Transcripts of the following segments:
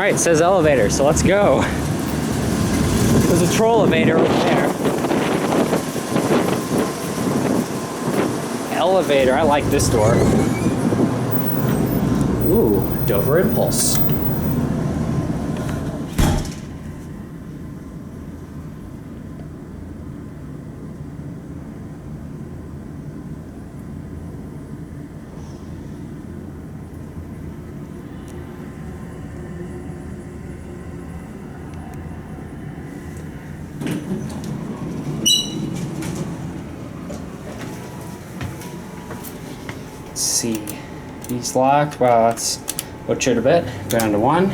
Alright, it says elevator, so let's go. There's a troll elevator over there. Elevator, I like this door. Ooh, Dover Impulse. Let's see. He's locked. Wow, that's butchered a bit. Go down to 1.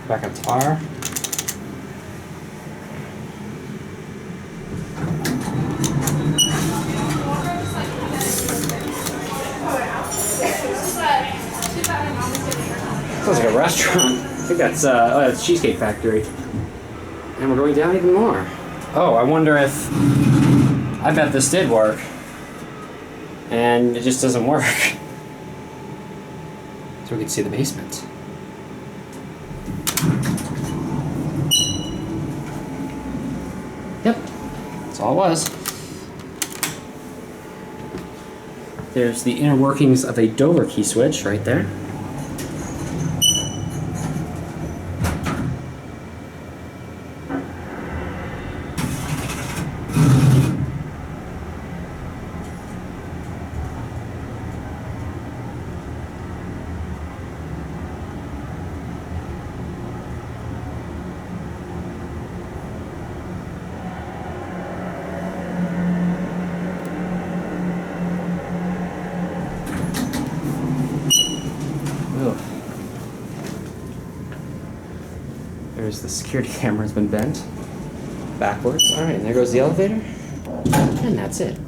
Back up to R. Sounds like a restaurant. I think that's that's Cheesecake Factory. And we're going down even more. Oh, I wonder if... I bet this did work. And it just doesn't work. So we can see the basement. Yep, that's all it was. There's the inner workings of a Dover key switch right there. There's the security camera has been bent backwards. All right, and there goes the elevator. And that's it.